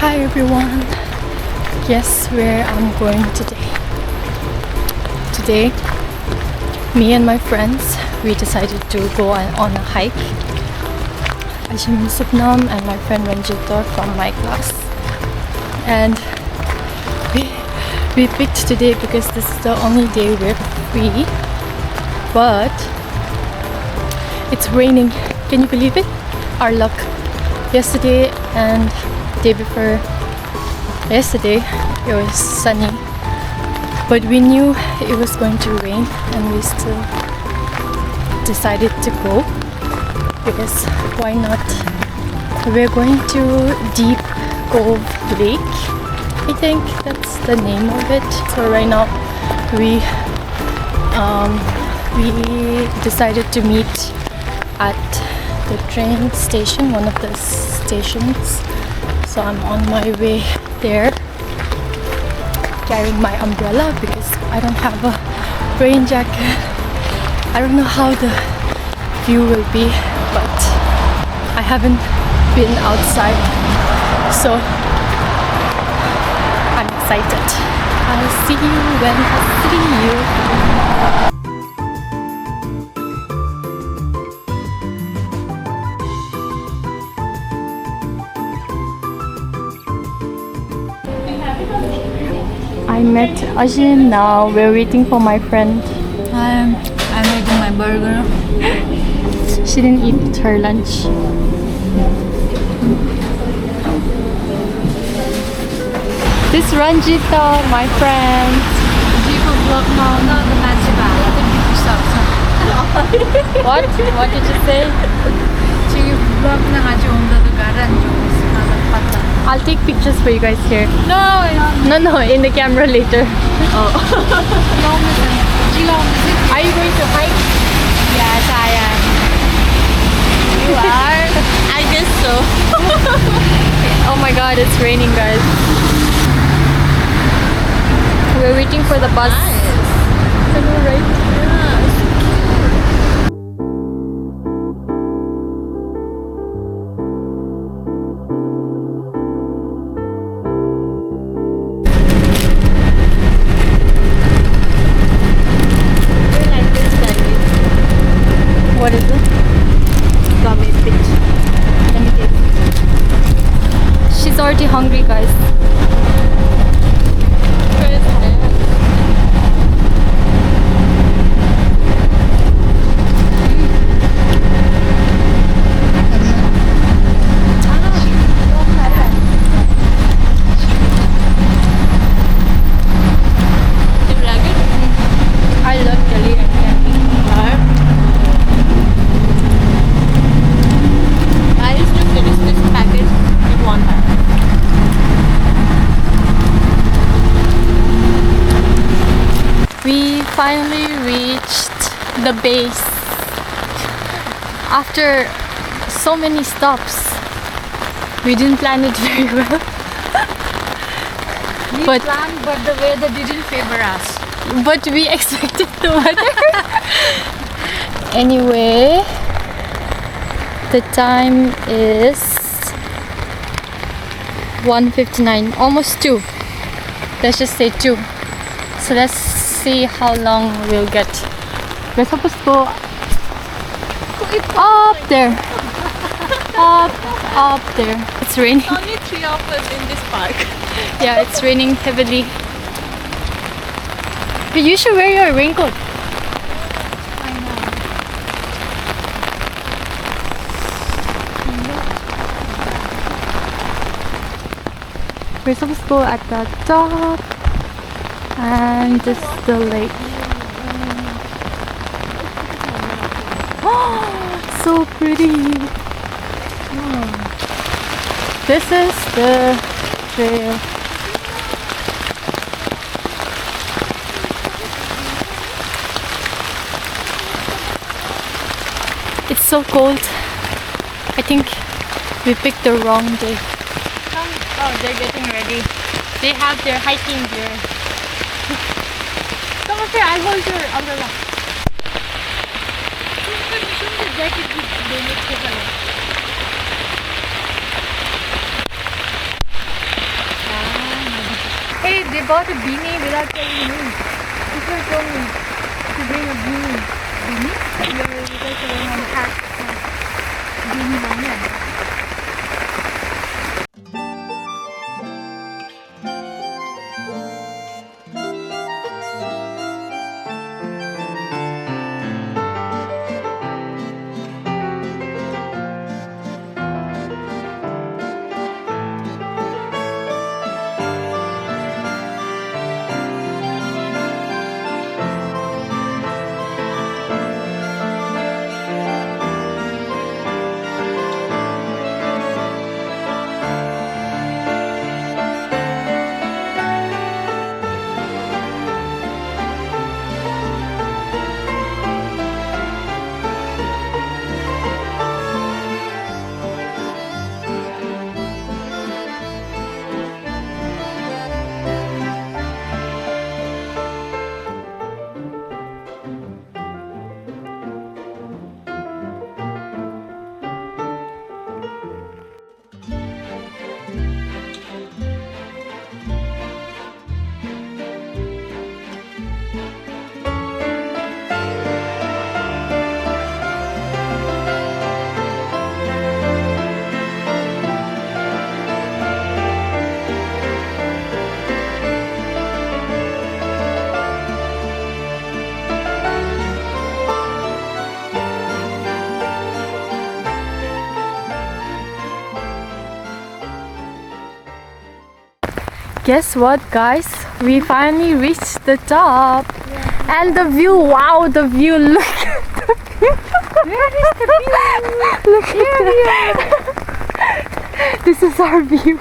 Hi everyone. Guess where I'm going today? Today, me and my friends, we decided to go on a hike. Ajim Supnam and my friend Ranjita from my class. And we picked today because this is the only day we're free. But it's raining. Can you believe it? Our luck. Yesterday and day before yesterday it was sunny, but we knew it was going to rain and we still decided to go because why not? We're going to Deep Cove Lake, I think that's the name of it. So right now we decided to meet at the train station, one of the stations. So I'm on my way there, carrying my umbrella because I don't have a rain jacket. I don't know how the view will be, but I haven't been outside, so I'm excited. I'll see you when I see you. I met Ajin now. We're waiting for my friend. I'm eating my burger. She didn't eat her lunch. This is Ranjita, my friend. What? What did you say? I'll take pictures for you guys here. No, No, in the camera later. Oh. Are you going to hike? Yes, I am. You are? I guess so. Oh my god, it's raining, guys. We're waiting for the bus. I know, right? What is it? Gummy pitch. Let me taste. She's already hungry, guys. I love jelly and candy. I used to finish this package in one time. We finally reached the base after so many stops. We didn't plan it very well. We But- planned, but the weather didn't favor us. But we expected the weather. Anyway, the time is 1:59, almost 2. Let's just say 2. So let's see how long we'll get. We're supposed to go up there. Up there. It's raining. Only 3 of us in this park. Yeah, it's raining heavily. But you should wear your raincoat. I know. We're supposed to go at the top, and this is the lake. Oh, so pretty. Oh. This is the trail. It's so cold. I think we picked the wrong day. Oh, they're getting ready. They have their hiking gear. Come up here, I'll hold your umbrella. bought a beanie without telling me. People told me to bring a beanie. Beanie? You guys are wearing a hat. Beanie mana? Guess what, guys? We finally reached the top. Yeah. And the view, wow, the view, look at the view. Where is the view? Look at this is our view.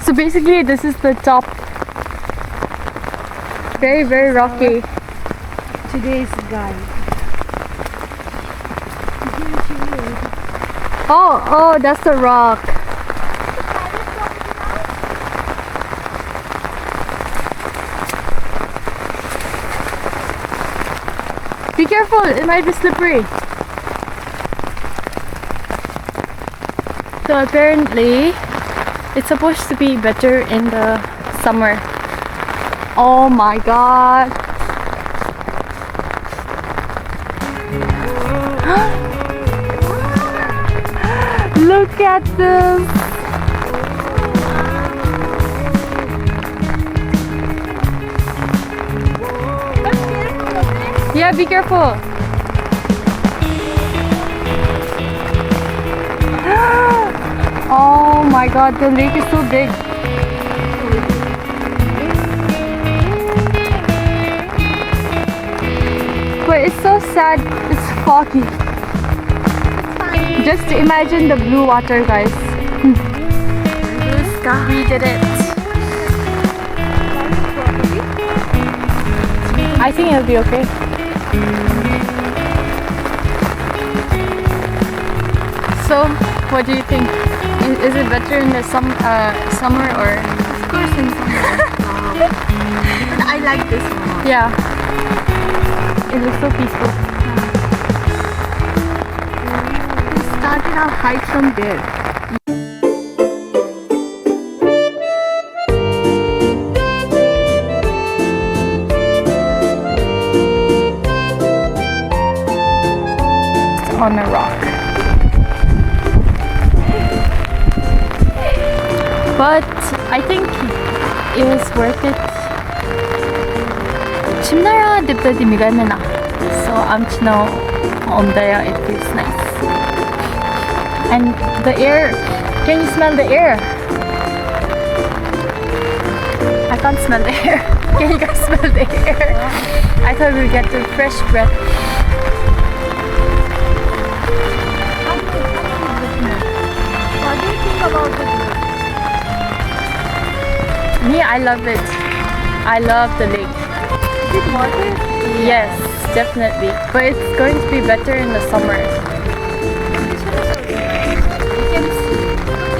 So basically this is the top. Very, very rocky. Today's guide. Oh, that's the rock. Be careful, it might be slippery. So apparently, it's supposed to be better in the summer. Oh my god. Look at this. Yeah, be careful. Oh my god, the lake is so big. But it's so sad, it's foggy. Just imagine the blue water, guys. Blue sky. We did it. I think it'll be okay. So, what do you think? Is it better in the summer or? Of course in summer. But I like this one. Yeah. It looks so peaceful. We started our hike from there. On a rock. But I think it was worth it. 침나라 dibda 미갈매나. So I'm now on there. It feels nice. And the air. Can you smell the air? I can't smell the air. Can you guys smell the air? I thought we'd get the fresh breath. What do you think about it? Me, I love it. I love the lake. Is it worth it? Yes, definitely. But it's going to be better in the summer.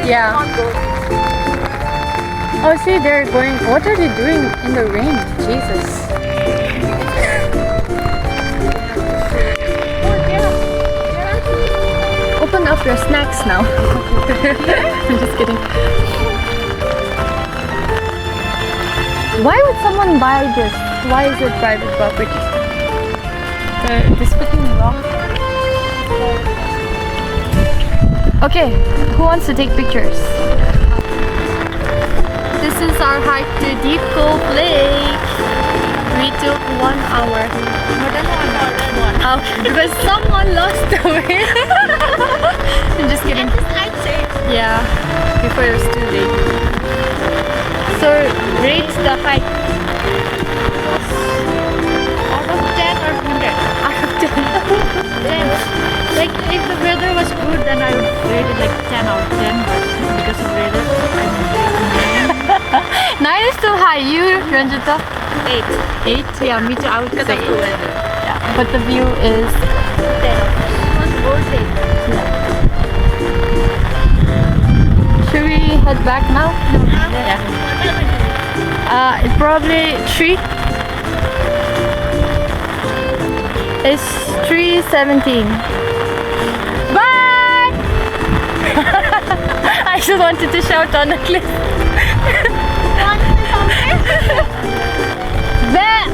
Yeah. Oh, see, they're going. What are they doing in the rain? Jesus. Open up your snacks now. I'm just kidding. Why would someone buy this? Why is it private property? This fucking rock. Okay, who wants to take pictures? This is our hike to Deep Cove Lake. We took 1 hour. More than 1 hour. Okay, because someone lost the way. I'm just kidding. I'd say. Yeah, before it was too late. So, rate the hike. Out of 10 or 100? Out of 10. 10. Like if the weather was good, then I would rate it like 10 out of 10. But because of weather, I would rate 9 is too high. You, Ranjita? 8. 8? Yeah, me too. I would Because say of the 8. weather. Yeah, but the view is 10. It was worth it. Should we head back now? Yeah. It's probably 3. It's 3:17. Bye! I just wanted to shout on the cliff. Bah!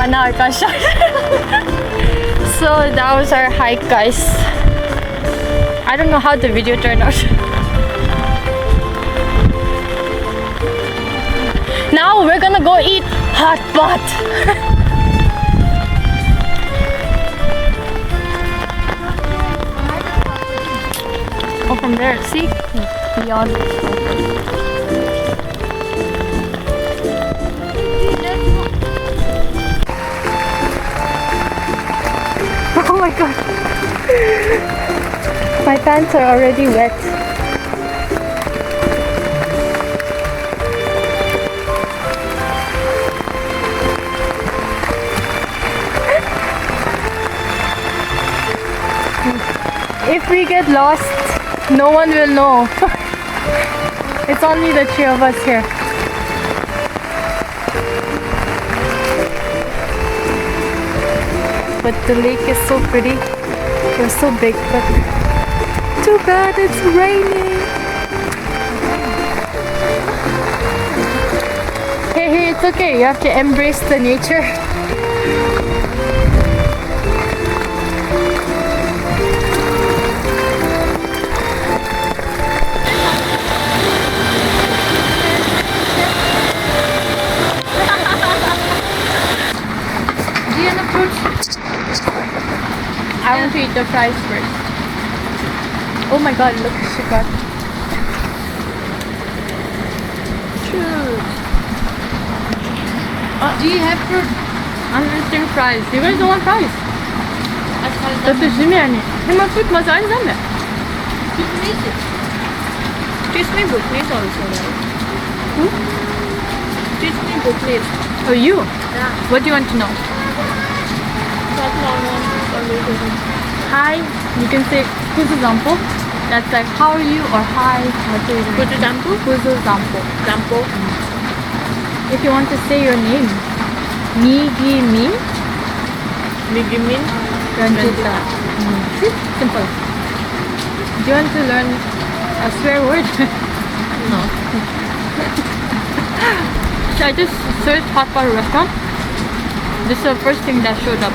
Now I can't shout. So that was our hike, guys. I don't know how the video turned out. Now we're gonna go eat hot pot. Oh, from there, see? Beyond. Oh my god. My pants are already wet. If we get lost, no one will know. It's only the 3 of us here. But the lake is so pretty. It was so big, but too bad it's raining. Hey, it's okay. You have to embrace the nature. I want to eat the fries first. Oh my god, look, she got fruit. Do you have fruit? I'm eating fries. You guys don't want fries? Das ist mir nicht. Nimm mal Fruit, mal sein Samme. Teach me book, please also. Who? Teach me book, please. Oh, you? Yeah. What do you want to know? Hi, you can say Kuzu Zampo. That's like how are you or hi. What do you mean? Kuzu Zampo? Kuzu Zampo. Zampo. If you want to say your name, Migi Min Migimin. Ranjita. Simple. Do you want to learn a swear word? No. So I just searched hot pot restaurant. This is the first thing that showed up.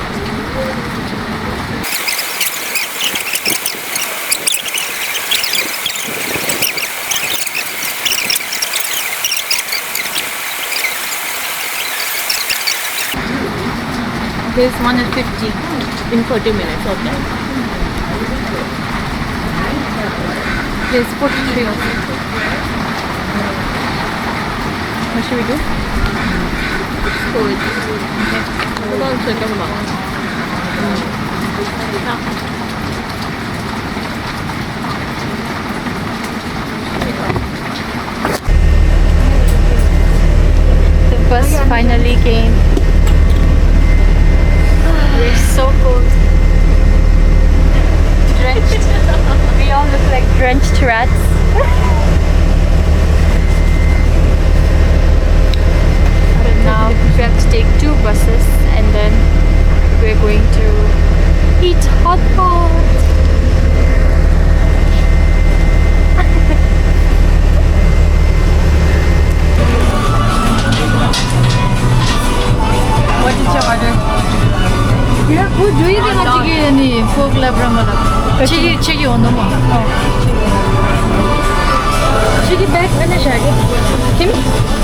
This one is 50 In 40 minutes, okay. There's 43 also. What should we do? Good. Hold on a second, Mom. The bus finally came. We're so cold. Drenched. We all look like drenched rats. But now we have to take 2 buses and then we're going to eat hot pot. Duit yang cigi ni folk labra malam. Cigi ono mo. Cigi bag mana shagi? Kim?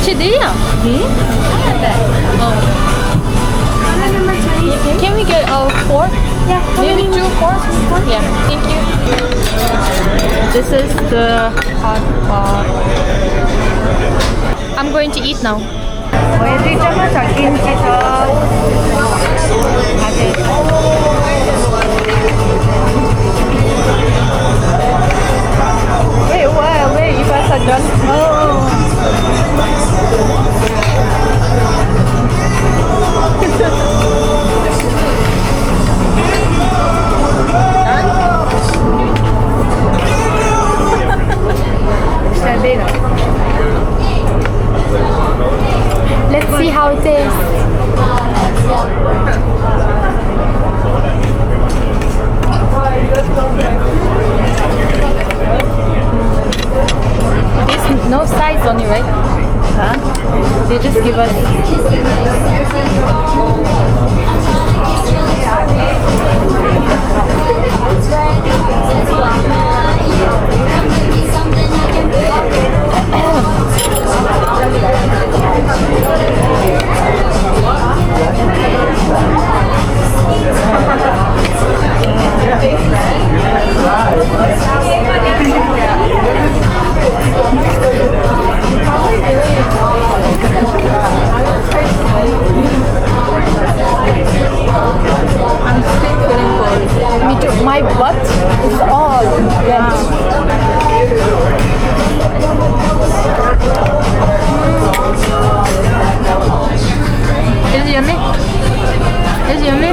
Today? Oh. Can we get 4? Yeah. Maybe 2, 4? Yeah, thank you. This is the hot pot. I'm going to eat now. Pwede naman sa kimchi sauce. Wait, iba sa John. Let's see how it tastes. There's no sides on it, right? Huh? They just give us. I'm still feeling cold. Me too. My butt is all wet. Is it yummy? Is it yummy?